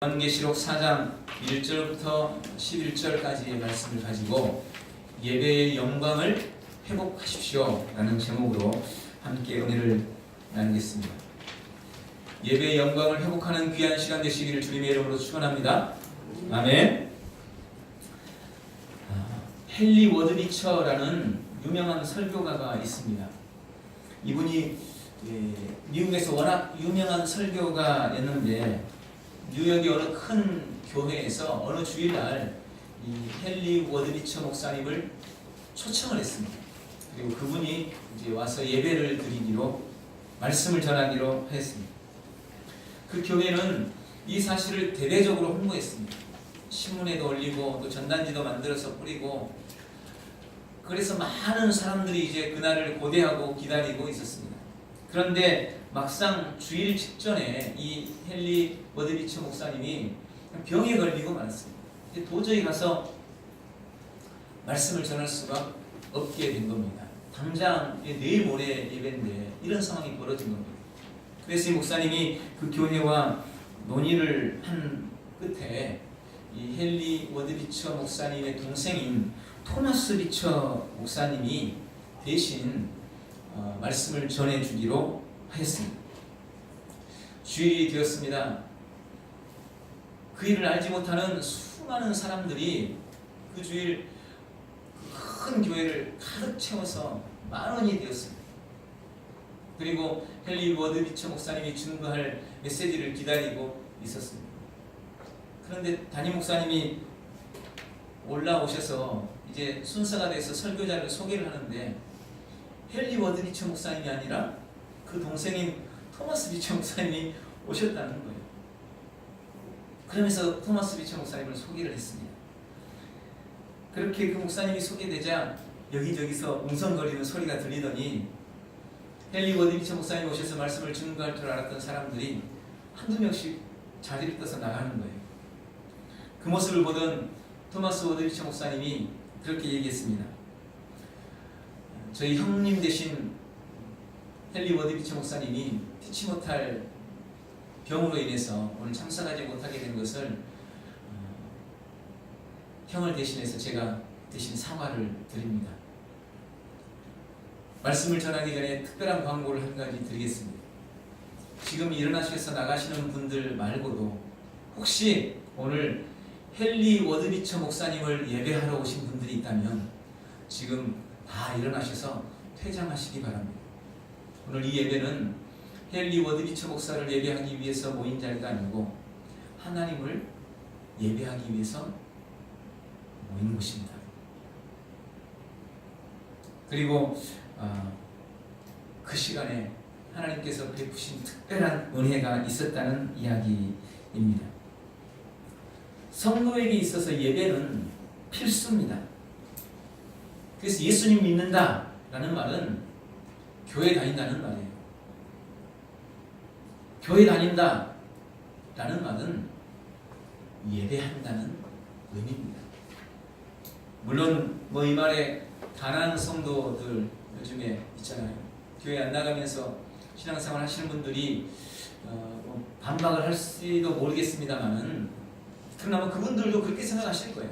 요한계시록 4장 1절부터 11절까지의 말씀을 가지고 예배의 영광을 회복하십시오 라는 제목으로 함께 은혜를 나누겠습니다. 예배의 영광을 회복하는 귀한 시간 되시기를 주님의 이름으로 축원합니다. 아멘. 헨리 워드리처라는 유명한 설교가가 있습니다. 이분이 미국에서 워낙 유명한 설교가였는데 뉴욕의 어느 큰 교회에서 어느 주일날 이 헨리 워드리처 목사님을 초청을 했습니다. 그리고 그분이 이제 와서 예배를 드리기로 말씀을 전하기로 했습니다. 그 교회는 이 사실을 대대적으로 홍보했습니다. 신문에도 올리고 또 전단지도 만들어서 뿌리고, 그래서 많은 사람들이 이제 그날을 고대하고 기다리고 있었습니다. 그런데 막상 주일 직전에 이 헨리 워드리처 목사님이 병에 걸리고 말았습니다. 도저히 가서 말씀을 전할 수가 없게 된 겁니다. 당장 내일 모레 예배인데 이런 상황이 벌어진 겁니다. 그래서 이 목사님이 그 교회와 논의를 한 끝에 이 헨리 워드리처 목사님의 동생인 토마스 리처 목사님이 대신 말씀을 전해주기로 하였습니다. 주일이 되었습니다. 그 일을 알지 못하는 수많은 사람들이 그 주일 큰 교회를 가득 채워서 만원이 되었습니다. 그리고 헨리 워드리처 목사님이 증거할 메시지를 기다리고 있었습니다. 그런데 담임 목사님이 올라오셔서 이제 순서가 돼서 설교자를 소개를 하는데 헨리 워드리처 목사님이 아니라 그 동생인 토마스 리처 목사님이 오셨다는 거예요. 그러면서 토마스 리처 목사님을 소개를 했습니다. 그렇게 그 목사님이 소개되자 여기저기서 웅성거리는 소리가 들리더니 헨리 워드리처 목사님이 오셔서 말씀을 증거할 줄 알았던 사람들이 한두 명씩 자리를 떠서 나가는 거예요. 그 모습을 보던 토마스 워드리처 목사님이 그렇게 얘기했습니다. 저희 형님 되신 헨리 워드리처 목사님이 피치 못할 병으로 인해서 오늘 참석하지 못하게 된 것을 형을 대신해서 제가 대신 사과를 드립니다. 말씀을 전하기 전에 특별한 광고를 한 가지 드리겠습니다. 지금 일어나셔서 나가시는 분들 말고도 혹시 오늘 헨리 워드리처 목사님을 예배하러 오신 분들이 있다면 지금 다 일어나셔서 퇴장하시기 바랍니다. 오늘 이 예배는 헨리 워드리처 목사를 예배하기 위해서 모인 자리가 아니고 하나님을 예배하기 위해서 모인 것입니다. 그리고 그 시간에 하나님께서 베푸신 특별한 은혜가 있었다는 이야기입니다. 성도에게 있어서 예배는 필수입니다. 그래서 예수님 믿는다 라는 말은 교회 다닌다는 말이에요. 교회 다닌다 라는 말은 예배한다는 의미입니다. 물론 이 말에 가난한 성도들 요즘에 있잖아요. 교회 안 나가면서 신앙생활 하시는 분들이 반박을 할지도 모르겠습니다만은, 그러나 그분들도 그렇게 생각하실 거예요.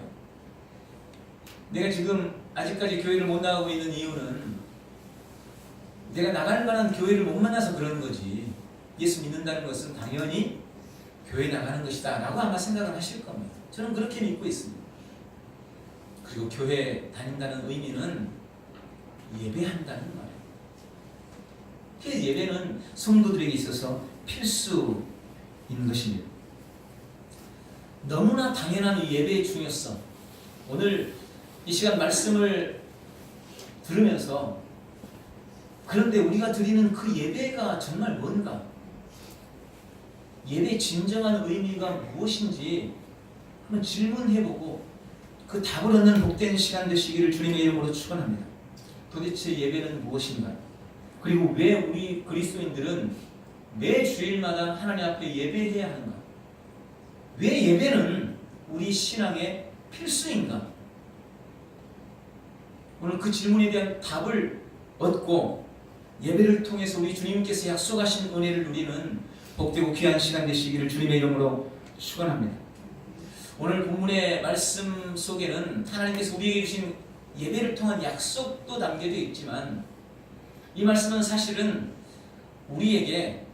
내가 지금 아직까지 교회를 못 나가고 있는 이유는 내가 나갈 만한 교회를 못 만나서 그러는 거지, 예수 믿는다는 것은 당연히 교회 나가는 것이다 라고 아마 생각을 하실 겁니다. 저는 그렇게 믿고 있습니다. 그리고 교회 다닌다는 의미는 예배한다는 말이에요. 그래서 예배는 성도들에게 있어서 필수인 것입니다. 너무나 당연한 이 예배의 중요성, 오늘 이 시간 말씀을 들으면서 그런데 우리가 드리는 그 예배가 정말 뭔가, 예배의 진정한 의미가 무엇인지 한번 질문해보고 그 답을 얻는 복된 시간 되시기를 주님의 이름으로 축원합니다. 도대체 예배는 무엇인가? 그리고 왜 우리 그리스도인들은 매 주일마다 하나님 앞에 예배해야 하는가? 왜 예배는 우리 신앙의 필수인가? 오늘 그 질문에 대한 답을 얻고 예배를 통해서 우리 주님께서 약속하신 은혜를 누리는 복되고 귀한 시간 되시기를 주님의 이름으로 축원합니다. 오늘 본문의 말씀 속에는 하나님께서 우리에게 주신 예배를 통한 약속도 담겨져 있지만 이 말씀은 사실은 우리에게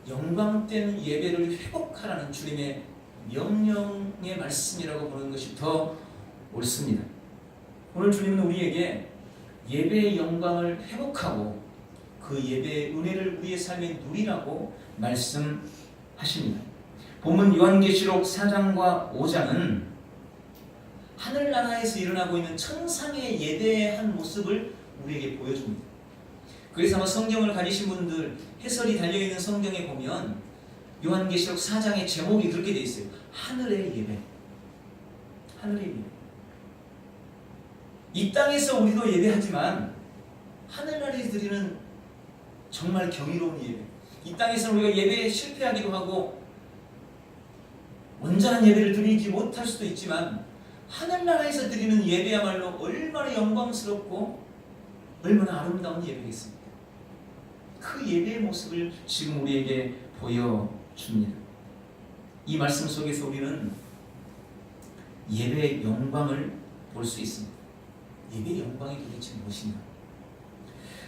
영광된 예배를 회복하라는 주님의 명령의 말씀이라고 보는 것이 더 옳습니다. 오늘 주님은 우리에게 예배의 영광을 회복하고 그 예배의 은혜를 우리의 삶에 누리라고 말씀하십니다. 본문 요한계시록 4장과 5장은 하늘나라에서 일어나고 있는 천상의 예배의 한 모습을 우리에게 보여줍니다. 그래서 아마 성경을 가지신 분들 해설이 달려있는 성경에 보면 요한계시록 4장의 제목이 그렇게 되어 있어요. 하늘의 예배. 하늘의 예배. 이 땅에서 우리도 예배하지만 하늘나라에서 드리는 정말 경이로운 예배. 이 땅에서는 우리가 예배에 실패하기도 하고 온전한 예배를 드리지 못할 수도 있지만 하늘나라에서 드리는 예배야말로 얼마나 영광스럽고 얼마나 아름다운 예배겠습니까? 그 예배의 모습을 지금 우리에게 보여줍니다. 이 말씀 속에서 우리는 예배의 영광을 볼 수 있습니다. 예배의 영광이 도대체 무엇인가?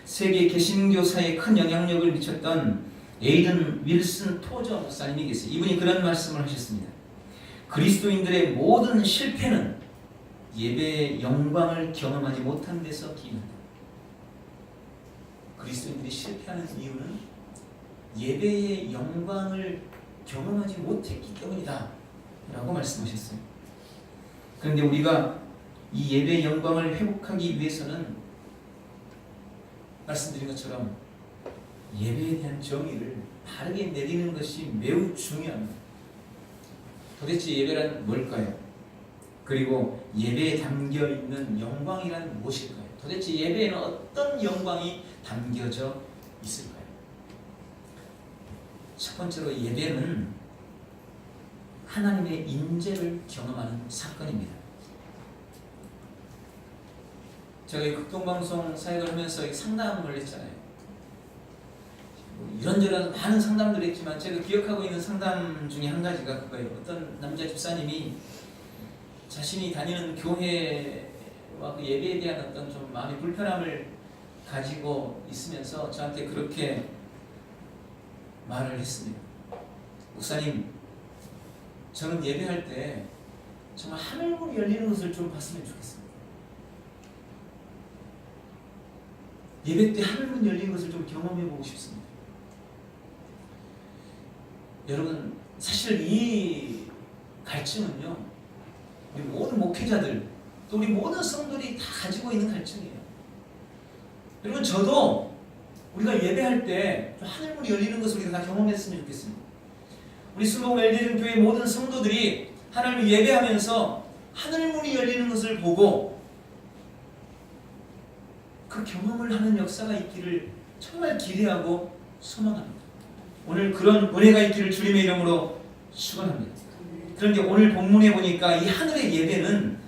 세계 개신교사에 큰 영향력을 미쳤던 에이든 윌슨 토저 목사님이 계세요. 이분이 그런 말씀을 하셨습니다. 그리스도인들의 모든 실패는 예배의 영광을 경험하지 못한 데서 기인한다. 그리스도인들이 실패하는 이유는 예배의 영광을 경험하지 못했기 때문이다 라고 말씀하셨어요. 그런데 우리가 이 예배의 영광을 회복하기 위해서는 말씀드린 것처럼 예배에 대한 정의를 바르게 내리는 것이 매우 중요합니다. 도대체 예배란 뭘까요? 그리고 예배에 담겨있는 영광이란 무엇일까요? 도대체 예배에는 어떤 영광이 담겨져 있을까요? 첫 번째로 예배는 하나님의 임재를 경험하는 사건입니다. 제가 극동방송 사역을 하면서 상담을 했잖아요. 이런저런 많은 상담들을 했지만 제가 기억하고 있는 상담 중에 한 가지가 그거예요. 어떤 남자 집사님이 자신이 다니는 교회와 그 예배에 대한 어떤 좀 마음의 불편함을 가지고 있으면서 저한테 그렇게 말을 했습니다. 목사님, 저는 예배할 때 정말 하늘문이 열리는 것을 좀 봤으면 좋겠습니다. 예배 때 하늘문 열린 것을 좀 경험해보고 싶습니다. 여러분, 사실 이 갈증은요, 우리 모든 목회자들, 또 우리 모든 성도들이 다 가지고 있는 갈증이에요. 여러분, 저도 우리가 예배할 때 하늘문이 열리는 것을 우리가 다 경험했으면 좋겠습니다. 우리 순복음 엘리전 교회 모든 성도들이 하나님을 예배하면서 하늘문이 열리는 것을 보고 그 경험을 하는 역사가 있기를 정말 기대하고 소망합니다. 오늘 그런 은혜가 있기를 주님의 이름으로 축원합니다. 그런데 오늘 본문에 보니까 이 하늘의 예배는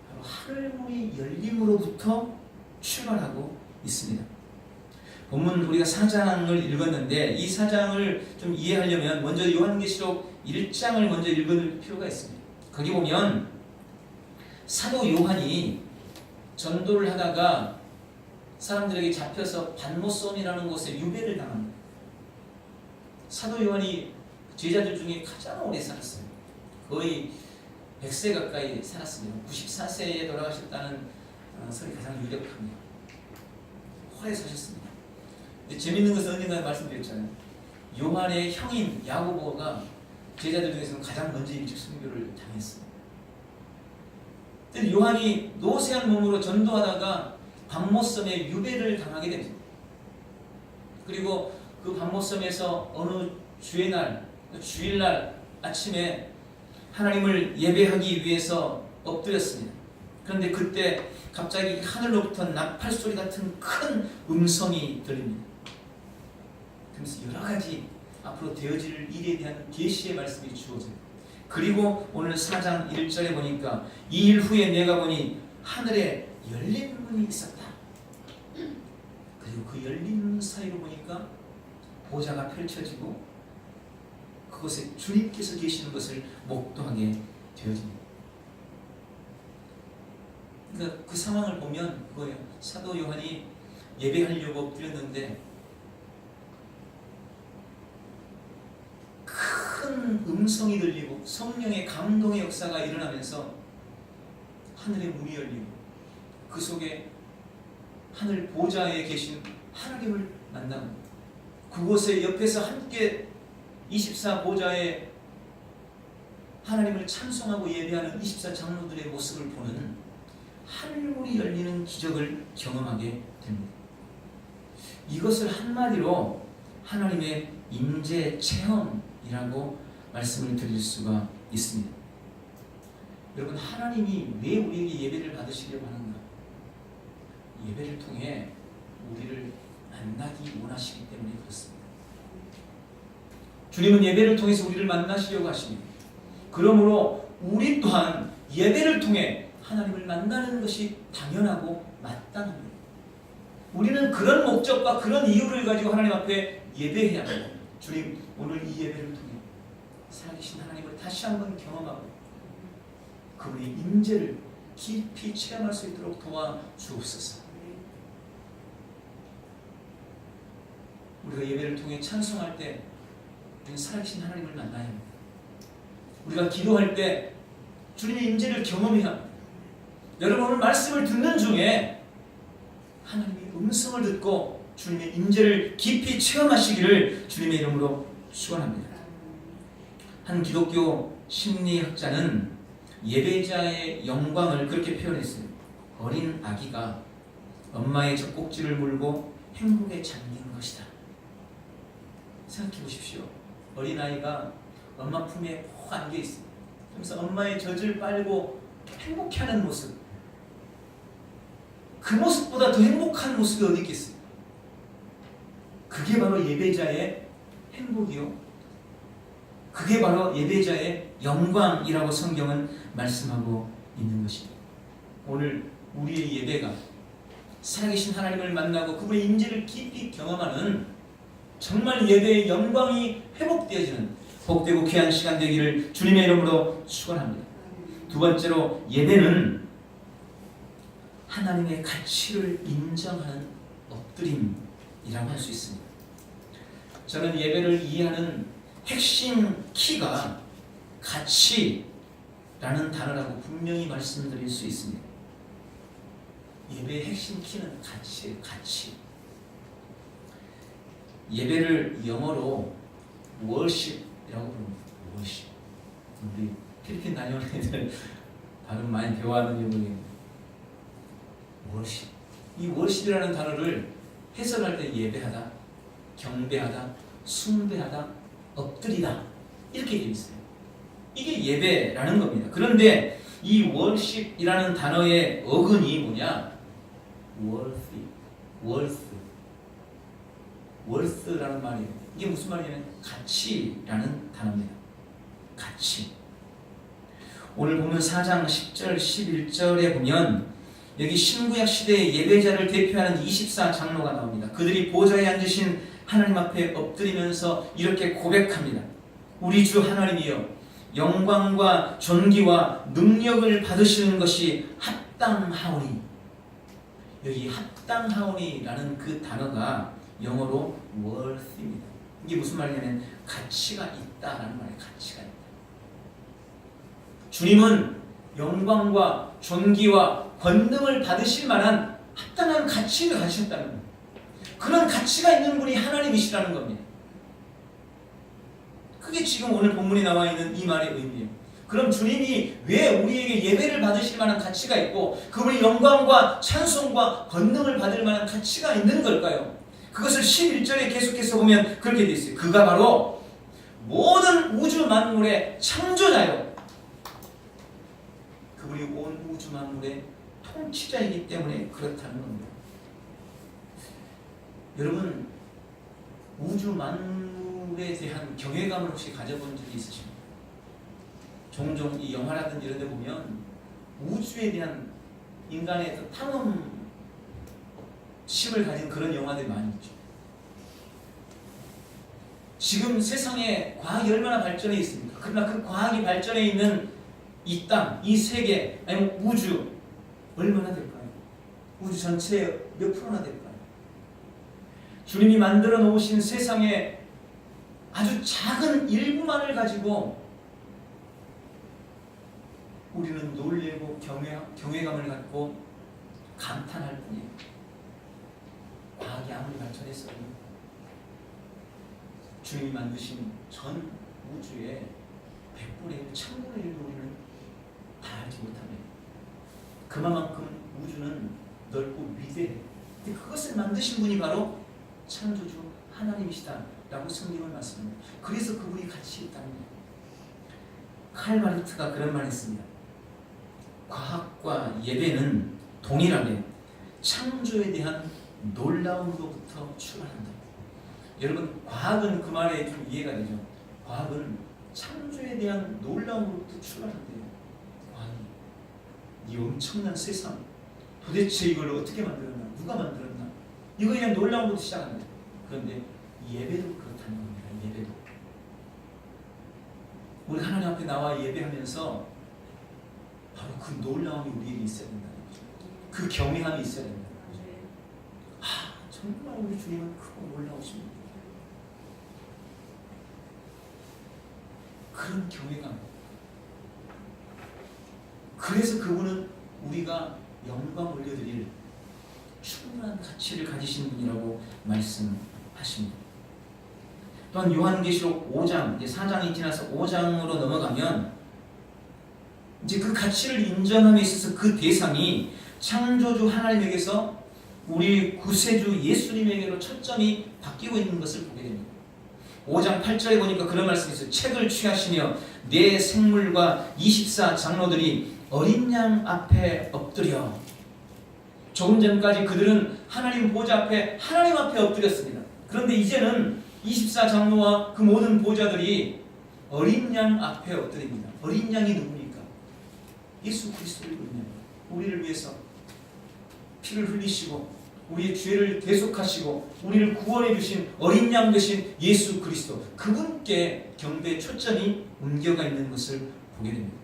바로 하늘문이 열림으로부터 출발하고 있습니다. 본문 우리가 4장을 읽었는데 이 4장을 좀 이해하려면 먼저 요한계시록 1장을 먼저 읽을 필요가 있습니다. 거기 보면 사도 요한이 전도를 하다가 사람들에게 잡혀서 반모섬이라는 곳에 유배를 당합니다. 사도 요한이 제자들 중에 가장 오래 살았어요. 거의 100세 가까이 살았습니다. 94세에 돌아가셨다는 설이 가장 유력합니다. 오래 사셨습니다. 근데 재밌는 것은 언젠가 말씀드렸잖아요. 요한의 형인 야고보가 제자들 중에서는 가장 먼저 일찍 순교를 당했어요. 근데 요한이 노쇠한 몸으로 전도하다가 반모섬에 유배를 당하게 됩니다. 그리고 그 반모섬에서 어느 주일날 아침에 하나님을 예배하기 위해서 엎드렸습니다. 그런데 그때 갑자기 하늘로부터 나팔 소리 같은 큰 음성이 들립니다. 그러면서 여러 가지 앞으로 되어질 일에 대한 계시의 말씀이 주어져요. 그리고 오늘 4장 1절에 보니까 이 일 후에 내가 보니 하늘에 열린 문이 있었다. 그리고 그 열린 문 사이로 보니까 보좌가 펼쳐지고 그 그곳에 주님께서 계시는 것을 목도하게 되어집니다. 그러니까 그 상황을 보면 그거예요. 사도 요한이 예배하려고 엎드렸는데 큰 음성이 들리고 성령의 감동의 역사가 일어나면서 하늘의 문이 열리고 그 속에 하늘 보좌에 계신 하나님을 만나고 그곳에 옆에서 함께 24 보좌에 하나님을 찬송하고 예배하는 24 장로들의 모습을 보는 하늘문이 열리는 기적을 경험하게 됩니다. 이것을 한마디로 하나님의 임재 체험이라고 말씀을 드릴 수가 있습니다. 여러분, 하나님이 왜 우리에게 예배를 받으시려고 하는가? 예배를 통해 우리를 만나기 원하시기 때문에 그렇습니다. 주님은 예배를 통해서 우리를 만나시려고 하십니다. 그러므로 우리 또한 예배를 통해 하나님을 만나는 것이 당연하고 마땅한 거예요. 우리는 그런 목적과 그런 이유를 가지고 하나님 앞에 예배해야 합니다. 주님, 오늘 이 예배를 통해 살아계신 하나님을 다시 한번 경험하고 그분의 임재를 깊이 체험할 수 있도록 도와주옵소서. 우리가 예배를 통해 찬송할 때 우리는 살아계신 하나님을 만나야 합니다. 우리가 기도할 때 주님의 임재를 경험해야 합니다. 여러분, 오늘 말씀을 듣는 중에 하나님의 음성을 듣고 주님의 임재를 깊이 체험하시기를 주님의 이름으로 축원합니다. 한 기독교 심리학자는 예배자의 영광을 그렇게 표현했어요. 어린 아기가 엄마의 젖꼭지를 물고 행복에 잠기는 것이다. 생각해 보십시오. 어린아이가 엄마 품에 푹 안겨 있어요. 그래서 엄마의 젖을 빨고 행복해하는 모습, 그 모습보다 더 행복한 모습이 어디 있겠어요? 그게 바로 예배자의 행복이요, 그게 바로 예배자의 영광이라고 성경은 말씀하고 있는 것입니다. 오늘 우리의 예배가 살아계신 하나님을 만나고 그분의 임재를 깊이 경험하는 정말 예배의 영광이 회복되어지는 복되고 귀한 시간 되기를 주님의 이름으로 축원합니다. 두 번째로, 예배는 하나님의 가치를 인정하는 엎드림이라고 할 수 있습니다. 저는 예배를 이해하는 핵심 키가 가치라는 단어라고 분명히 말씀드릴 수 있습니다. 예배의 핵심 키는 가치예요. 가치. 예배를 영어로 worship이라고 부릅니다. worship. 우리 필리핀 다녀온 애들 발음 많이 배워하는 영어입니다. worship. 이 worship이라는 단어를 해석할 때 예배하다, 경배하다, 숭배하다, 엎드리다 이렇게 되어 있어요. 이게 예배라는 겁니다. 그런데 이 worship이라는 단어의 어근이 뭐냐? worth라는 말이에요. 이게 무슨 말이냐면 가치라는 단어입니다. 가치. 오늘 보면 4장 10절 11절에 보면 여기 신구약 시대의 예배자를 대표하는 24 장로가 나옵니다. 그들이 보좌에 앉으신 하나님 앞에 엎드리면서 이렇게 고백합니다. 우리 주 하나님이여, 영광과 존귀와 능력을 받으시는 것이 합당하오니. 여기 합당하오니라는 그 단어가 영어로 worth입니다. 이게 무슨 말이냐면 가치가 있다라는 말이에요. 가치가 있다. 주님은 영광과 존귀와 권능을 받으실 만한 합당한 가치를 가지셨다는 겁니다. 그런 가치가 있는 분이 하나님이시라는 겁니다. 그게 지금 오늘 본문에 나와 있는 이 말의 의미예요. 그럼 주님이 왜 우리에게 예배를 받으실 만한 가치가 있고 그분의 영광과 찬송과 권능을 받을 만한 가치가 있는 걸까요? 그것을 11절에 계속해서 보면 그렇게 되어 있어요. 그가 바로 모든 우주 만물의 창조자요, 그분이 온 우주 만물의 통치자이기 때문에 그렇다는 겁니다. 여러분, 우주 만물에 대한 경외감을 혹시 가져본 적이 있으십니까? 종종 이 영화라든지 이런 데 보면 우주에 대한 인간의 탐험심을 가진 그런 영화들이 많이 있죠. 지금 세상에 과학이 얼마나 발전해 있습니까? 그러나 그 과학이 발전해 있는 이 땅, 이 세계, 아니면 우주 얼마나 될까요? 우주 전체의 몇 프로나 될까요? 주님이 만들어 놓으신 세상에 아주 작은 일부만을 가지고 우리는 놀래고 경외감을 갖고 감탄할 뿐이에요. 과학이 아무리 발전했어도 주님이 만드신 전 우주의 100분의 1, 1000분의 1도 우리는 다 알지 못합니다. 그만큼 우주는 넓고 위대해. 근데 그것을 만드신 분이 바로 창조주 하나님이시다 라고 성경을 말씀합니다. 그래서 그분이 같이 있다는 거예요. 칼 마르트가 그런 말을 했습니다. 과학과 예배는 동일하게 창조에 대한 놀라움으로부터 출발한다. 여러분, 과학은 그 말에 좀 이해가 되죠. 과학은 창조에 대한 놀라움으로부터 출발한대요. 과학이 이 엄청난 세상, 도대체 이걸 어떻게 만들었나, 누가 만들었나, 이거 그냥 놀라움부터 시작합니다. 그런데 예배도 그렇다는 겁니다. 예배도 우리 하나님 앞에 나와 예배하면서 바로 그 놀라움이 우리에게 있어야 된다는 거죠. 그 경외함이 있어야 된다는 거죠. 정말 우리 주님은 크고 놀라우십니다. 그런 경외감. 그래서 그분은 우리가 영광 올려드릴 충분한 가치를 가지신 분이라고 말씀하십니다. 또한 요한계시록 5장, 이제 4장이 지나서 5장으로 넘어가면 이제 그 가치를 인정함에 있어서 그 대상이 창조주 하나님에게서 우리 구세주 예수님에게로 초점이 바뀌고 있는 것을 보게 됩니다. 5장 8절에 보니까 그런 말씀이 있어요. 책을 취하시며 네 생물과 24 장로들이 어린 양 앞에 엎드려. 조금 전까지 그들은 하나님 보좌 앞에 하나님 앞에 엎드렸습니다. 그런데 이제는 24 장로와 그 모든 보좌들이 어린 양 앞에 엎드립니다. 어린 양이 누굽니까? 예수 그리스도를 의미합니다. 우리를 위해서 피를 흘리시고 우리의 죄를 대속하시고 우리를 구원해 주신 어린 양 되신 예수 그리스도, 그분께 경배의 초점이 옮겨가 있는 것을 보게 됩니다.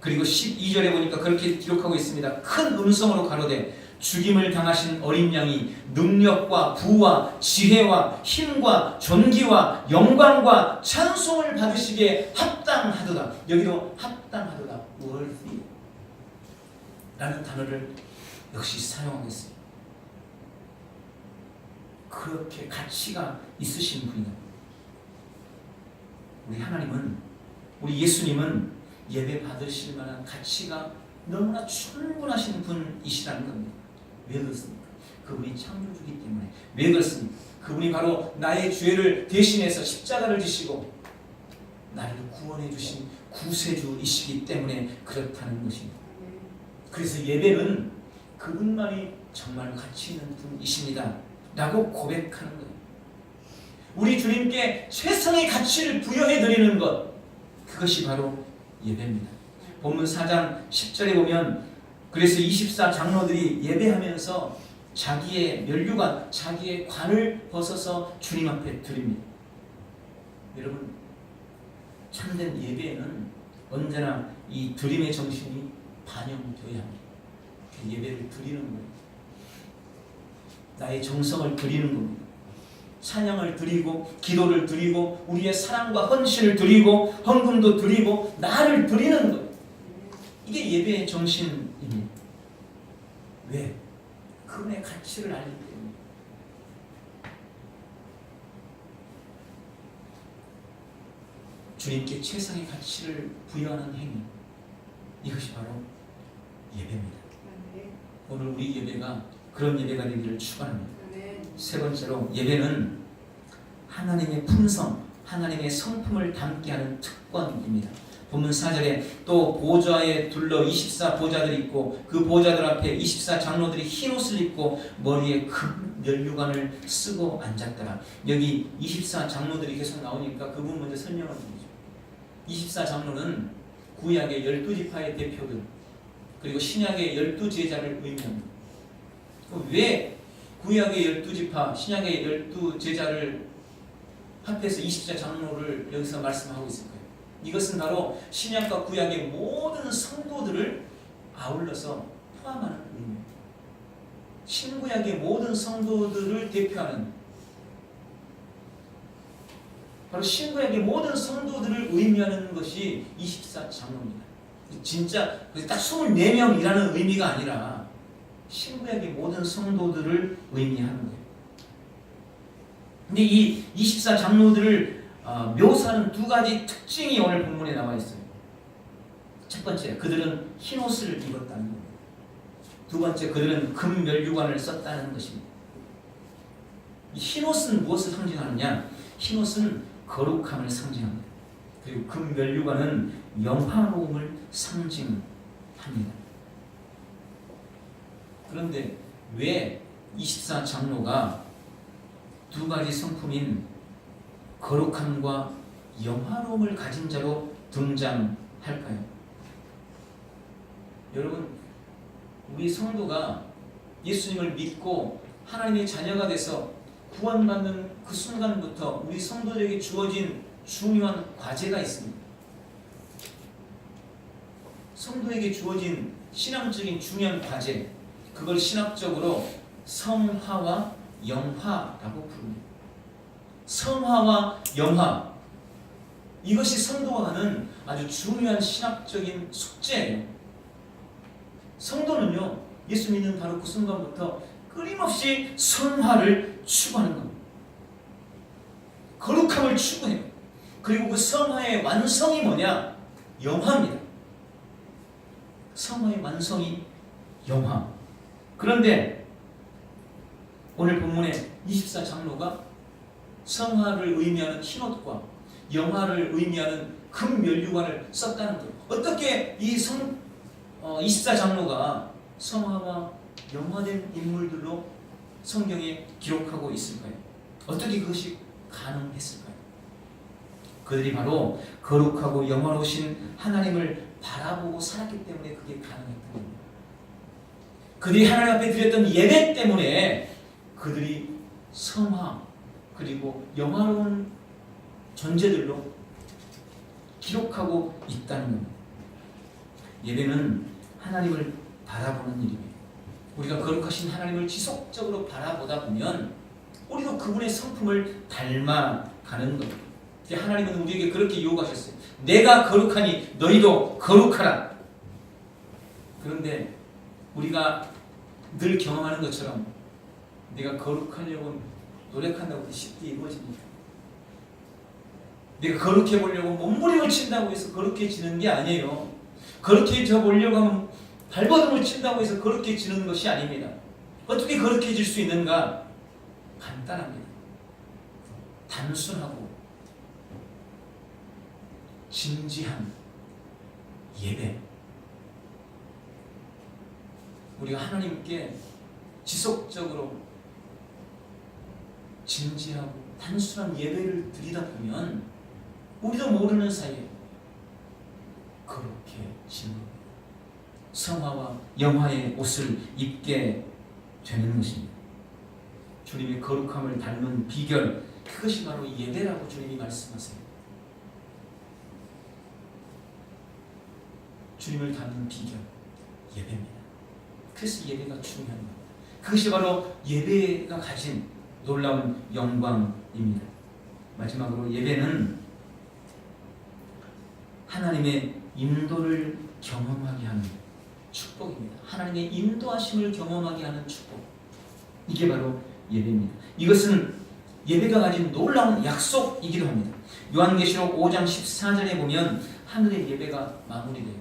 그리고 12절에 보니까 그렇게 기록하고 있습니다. 큰 음성으로 가로되 죽임을 당하신 어린 양이 능력과 부와 지혜와 힘과 존귀와 영광과 찬송을 받으시기에 합당하도다. 여기도 합당하도다, worthy 라는 단어를 역시 사용하겠습니다. 그렇게 가치가 있으신 분이다. 우리 하나님은, 우리 예수님은 예배 받으실 만한 가치가 너무나 충분하신 분이시라는 겁니다. 왜 그렇습니까? 그분이 창조주기 때문에. 왜 그렇습니까? 그분이 바로 나의 죄를 대신해서 십자가를 지시고 나를 구원해 주신 구세주이시기 때문에 그렇다는 것입니다. 그래서 예배는 그분만이 정말 가치 있는 분이십니다 라고 고백하는 거예요. 우리 주님께 최상의 가치를 부여해 드리는 것, 그것이 바로 예배입니다. 본문 4장 10절에 보면 그래서 24 장로들이 예배하면서 자기의 면류관, 자기의 관을 벗어서 주님 앞에 드립니다. 여러분, 참된 예배에는 언제나 이 드림의 정신이 반영되어야 합니다. 예배를 드리는 거예요. 나의 정성을 드리는 겁니다. 찬양을 드리고 기도를 드리고 우리의 사랑과 헌신을 드리고 헌금도 드리고 나를 드리는 거예요. 이게 예배의 정신입니다. 왜? 그분의 가치를 알기 때문에. 주님께 최상의 가치를 부여하는 행위, 이것이 바로 예배입니다. 오늘 우리 예배가 그런 예배가 되기를 축원합니다. 세 번째로, 예배는 하나님의 품성, 하나님의 성품을 담게 하는 특권입니다. 본문 4절에 또 보좌에 둘러 24 보좌들이 있고 그 보좌들 앞에 24 장로들이 흰 옷을 입고 머리에 큰 면류관을 쓰고 앉았더라. 여기 24 장로들이 계속 나오니까 그분 먼저 설명을 드리죠. 24 장로는 구약의 12지파의 대표들, 그리고 신약의 12제자를 의미합니다. 왜 구약의 12지파, 신약의 12제자를 합해서 24 장로를 여기서 말씀하고 있을 거예요. 이것은 바로 신약과 구약의 모든 성도들을 아울러서 포함하는 의미입니다. 신구약의 모든 성도들을 대표하는, 바로 신구약의 모든 성도들을 의미하는 것이 24 장로입니다. 진짜 딱 24명이라는 의미가 아니라 신구약의 모든 성도들을 의미하는 거예요. 근데 이 24 장로들을 묘사하는 두 가지 특징이 오늘 본문에 나와 있어요. 첫 번째, 그들은 흰 옷을 입었다는 겁니다. 두 번째, 그들은 금 면류관을 썼다는 것입니다. 이 흰 옷은 무엇을 상징하느냐? 흰 옷은 거룩함을 상징합니다. 그리고 금 면류관은 영화로움을 상징합니다. 그런데 왜 24 장로가 두 가지 성품인 거룩함과 영화로움을 가진 자로 등장할까요? 여러분, 우리 성도가 예수님을 믿고 하나님의 자녀가 돼서 구원받는 그 순간부터 우리 성도들에게 주어진 중요한 과제가 있습니다. 성도에게 주어진 신앙적인 중요한 과제, 그걸 신학적으로 성화와 영화라고 부릅니다. 성화와 영화, 이것이 성도가 하는 아주 중요한 신학적인 숙제예요. 성도는요, 예수 믿는 바로 그 순간부터 끊임없이 성화를 추구하는 겁니다. 거룩함을 추구해요. 그리고 그 성화의 완성이 뭐냐? 영화입니다. 성화의 완성이 영화. 그런데 오늘 본문에 24 장로가 성화를 의미하는 흰옷과 영화를 의미하는 금 면류관을 썼다는 거예요. 어떻게 이 24 장로가 성화와 영화된 인물들로 성경에 기록하고 있을까요? 어떻게 그것이 가능했을까요? 그들이 바로 거룩하고 영화로우신 하나님을 바라보고 살았기 때문에 그게 가능했던 겁니다. 그들이 하나님 앞에 드렸던 예배 때문에 그들이 성화 그리고 영화로운 존재들로 기록하고 있다는 겁니다. 예배는 하나님을 바라보는 일입니다. 우리가 거룩하신 하나님을 지속적으로 바라보다 보면 우리도 그분의 성품을 닮아가는 겁니다. 하나님은 우리에게 그렇게 요구하셨어요. 내가 거룩하니 너희도 거룩하라. 그런데 우리가 늘 경험하는 것처럼 내가 거룩하려고 노력한다고 쉽게 이루어집니까? 내가 거룩해 보려고 몸부림을 친다고 해서 거룩해지는 게 아니에요. 거룩해져 보려고 하면 발버둥을 친다고 해서 거룩해지는 것이 아닙니다. 어떻게 거룩해질 수 있는가? 간단합니다. 단순하고 진지한 예배. 우리가 하나님께 지속적으로 진지하고 단순한 예배를 드리다 보면 우리도 모르는 사이에 거룩해지는 겁니다. 성화와 영화의 옷을 입게 되는 것입니다. 주님의 거룩함을 닮은 비결, 그것이 바로 예배라고 주님이 말씀하세요. 주님을 닮는 비결, 예배입니다. 그래서 예배가 중요합니다. 그것이 바로 예배가 가진 놀라운 영광입니다. 마지막으로 예배는 하나님의 인도를 경험하게 하는 축복입니다. 하나님의 인도하심을 경험하게 하는 축복. 이게 바로 예배입니다. 이것은 예배가 가진 놀라운 약속이기도 합니다. 요한계시록 5장 14절에 보면 하늘의 예배가 마무리돼요.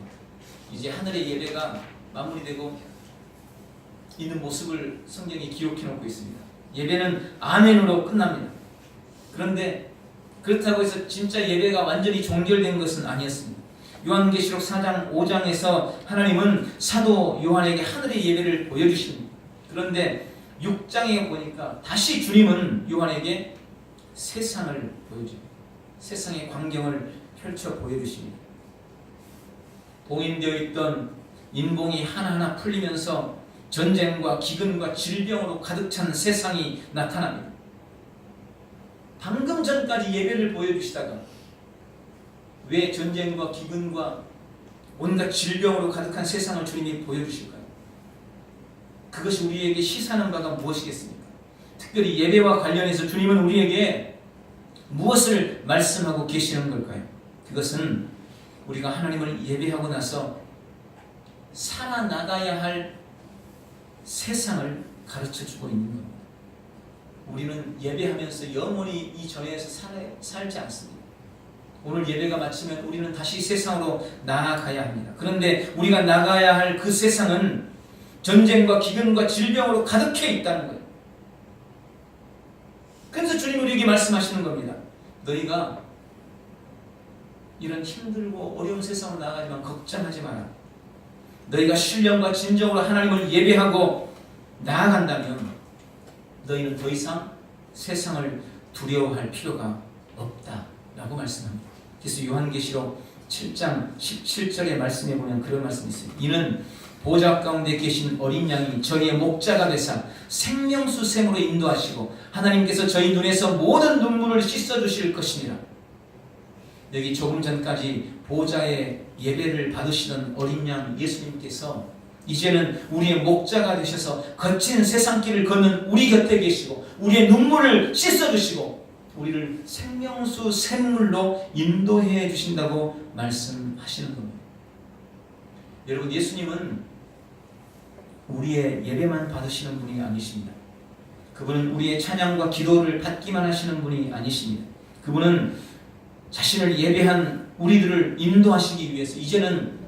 이제 하늘의 예배가 마무리되고 있는 모습을 성경이 기록해 놓고 있습니다. 예배는 아멘으로 끝납니다. 그런데 그렇다고 해서 진짜 예배가 완전히 종결된 것은 아니었습니다. 요한계시록 4장 5장에서 하나님은 사도 요한에게 하늘의 예배를 보여주십니다. 그런데 6장에 보니까 다시 주님은 요한에게 세상을 보여줍니다. 세상의 광경을 펼쳐 보여주십니다. 봉인되어 있던 인봉이 하나하나 풀리면서 전쟁과 기근과 질병으로 가득 찬 세상이 나타납니다. 방금 조금 전까지 예배를 보여주시다가 왜 전쟁과 기근과 온갖 질병으로 가득한 세상을 주님이 보여주실까요? 그것이 우리에게 시사하는 바가 무엇이겠습니까? 특별히 예배와 관련해서 주님은 우리에게 무엇을 말씀하고 계시는 걸까요? 그것은 우리가 하나님을 예배하고 나서 살아나가야 할 세상을 가르쳐주고 있는 겁니다. 우리는 예배하면서 영원히 이 전에서 살지 않습니다. 오늘 예배가 마치면 우리는 다시 세상으로 나아가야 합니다. 그런데 우리가 나가야 할 그 세상은 전쟁과 기근과 질병으로 가득해 있다는 거예요. 그래서 주님 우리에게 말씀하시는 겁니다. 너희가 이런 힘들고 어려운 세상으로 나아가지만 걱정하지 마라. 너희가 신령과 진정으로 하나님을 예배하고 나아간다면 너희는 더 이상 세상을 두려워할 필요가 없다라고 말씀합니다. 그래서 요한계시록 7장 17절의 말씀에 보면 그런 말씀이 있어요. 이는 보좌 가운데 계신 어린 양이 저희의 목자가 되사 생명수 샘으로 인도하시고 하나님께서 저희 눈에서 모든 눈물을 씻어주실 것이니라. 여기 조금 전까지 보좌의 예배를 받으시던 어린 양 예수님께서 이제는 우리의 목자가 되셔서 거친 세상길을 걷는 우리 곁에 계시고 우리의 눈물을 씻어주시고 우리를 생명수 샘물로 인도해 주신다고 말씀하시는 겁니다. 여러분, 예수님은 우리의 예배만 받으시는 분이 아니십니다. 그분은 우리의 찬양과 기도를 받기만 하시는 분이 아니십니다. 그분은 자신을 예배한 우리들을 인도하시기 위해서 이제는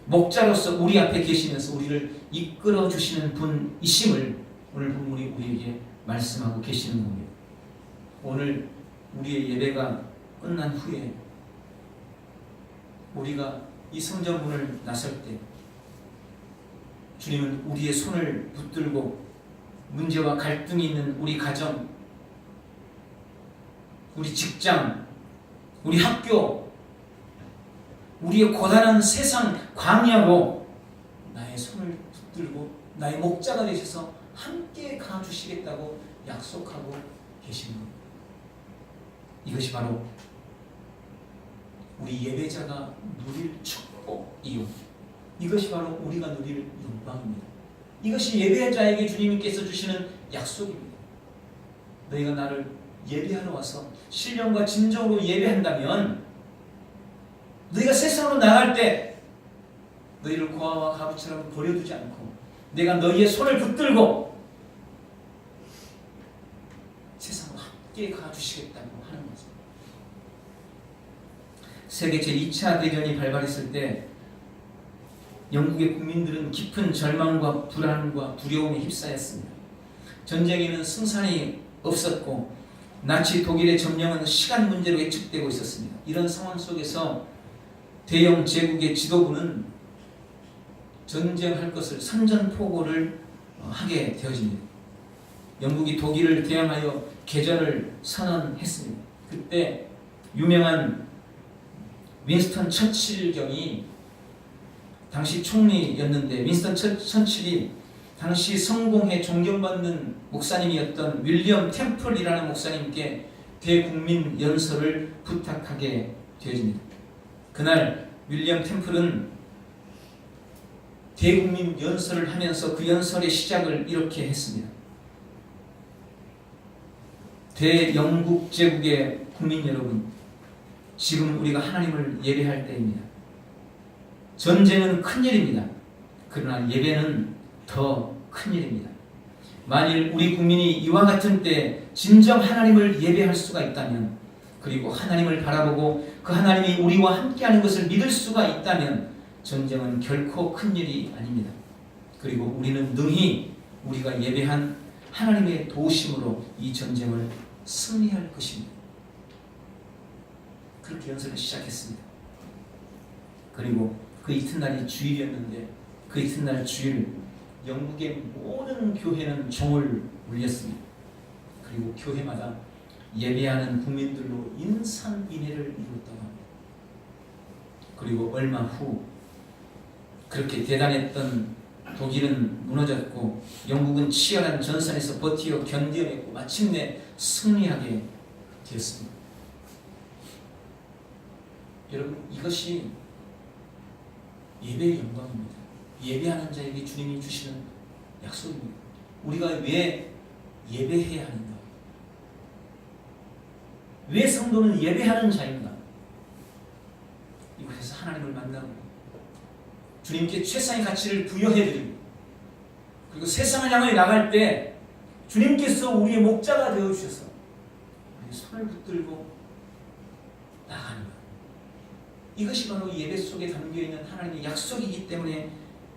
목자로서 우리 앞에 계시면서 우리를 이끌어 주시는 분이심을 오늘 본문이 우리에게 말씀하고 계시는 겁니다. 오늘 우리의 예배가 끝난 후에 우리가 이 성전문을 나설 때 주님은 우리의 손을 붙들고 문제와 갈등이 있는 우리 가정, 우리 직장, 우리 학교, 우리의 고단한 세상 광야로 나의 손을 붙들고 나의 목자가 되셔서 함께 가주시겠다고 약속하고 계시는 겁니다. 이것이 바로 우리 예배자가 누릴 축복이요, 이것이 바로 우리가 누릴 영광입니다. 이것이 예배자에게 주님께서 주시는 약속입니다. 너희가 나를 예배하러 와서 신령과 진정으로 예배한다면 너희가 세상으로 나갈 때 너희를 고아와 가부처럼 버려두지 않고 내가 너희의 손을 붙들고 세상으로 함께 가주시겠다고 하는 거죠. 세계 제2차 대전이 발발했을 때 영국의 국민들은 깊은 절망과 불안과 두려움에 휩싸였습니다. 전쟁에는 승산이 없었고 나치 독일의 점령은 시간 문제로 예측되고 있었습니다. 이런 상황 속에서 대영 제국의 지도부는 전쟁할 것을 선전포고를 하게 되어집니다. 영국이 독일을 대항하여 개전을 선언했습니다. 그때 유명한 윈스턴 처칠 경이 당시 총리였는데 윈스턴 처칠이 당시 성공회 존경받는 목사님이었던 윌리엄 템플이라는 목사님께 대국민 연설을 부탁하게 되어집니다. 그날 윌리엄 템플은 대국민 연설을 하면서 그 연설의 시작을 이렇게 했습니다. 대영국 제국의 국민 여러분, 지금 우리가 하나님을 예배할 때입니다. 전쟁은 큰일입니다. 그러나 예배는 더 큰일입니다. 만일 우리 국민이 이와 같은 때 진정 하나님을 예배할 수가 있다면, 그리고 하나님을 바라보고 그 하나님이 우리와 함께하는 것을 믿을 수가 있다면 전쟁은 결코 큰일이 아닙니다. 그리고 우리는 능히 우리가 예배한 하나님의 도우심으로 이 전쟁을 승리할 것입니다. 그렇게 연설을 시작했습니다. 그리고 그 이튿날이 주일이었는데 그 이튿날 주일 영국의 모든 교회는 종을 울렸습니다. 그리고 교회마다 예배하는 국민들로 인산인해를 이뤘다고 합니다. 그리고 얼마 후 그렇게 대단했던 독일은 무너졌고 영국은 치열한 전선에서 버티어 견뎌냈고 마침내 승리하게 되었습니다. 여러분, 이것이 예배의 영광입니다. 예배하는 자에게 주님이 주시는 약속입니다. 우리가 왜 예배해야 하는가? 왜 성도는 예배하는 자인가? 이곳에서 하나님을 만나고 주님께 최상의 가치를 부여해드리고, 그리고 세상을 향해 나갈 때 주님께서 우리의 목자가 되어주셔서 우리의 손을 붙들고 나가는 것, 이것이 바로 예배 속에 담겨있는 하나님의 약속이기 때문에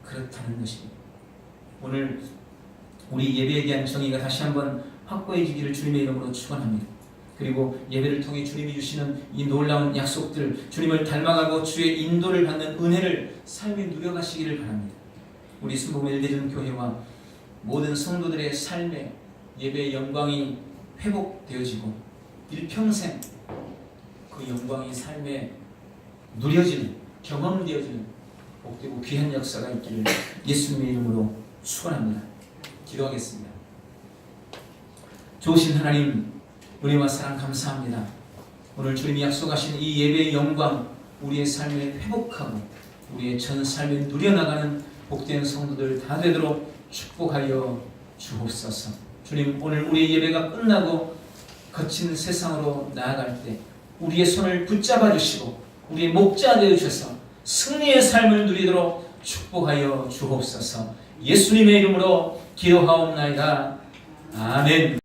그렇다는 것입니다. 오늘 우리 예배에 대한 정의가 다시 한번 확고해지기를 주님의 이름으로 축원합니다. 그리고 예배를 통해 주님이 주시는 이 놀라운 약속들, 주님을 닮아가고 주의 인도를 받는 은혜를 삶에 누려가시기를 바랍니다. 우리 순복음 엘베전 교회와 모든 성도들의 삶에 예배의 영광이 회복되어지고 일평생 그 영광이 삶에 누려지는, 경험되어지는 복되고 귀한 역사가 있기를 예수님의 이름으로 축원합니다. 기도하겠습니다. 좋으신 하나님, 은혜와 사랑 감사합니다. 오늘 주님이 약속하신 이 예배의 영광, 우리의 삶에 회복하고 우리의 전 삶에 누려나가는 복된 성도들 다 되도록 축복하여 주옵소서. 주님, 오늘 우리의 예배가 끝나고 거친 세상으로 나아갈 때 우리의 손을 붙잡아 주시고 우리의 목자 되어 주셔서 승리의 삶을 누리도록 축복하여 주옵소서. 예수님의 이름으로 기도하옵나이다. 아멘.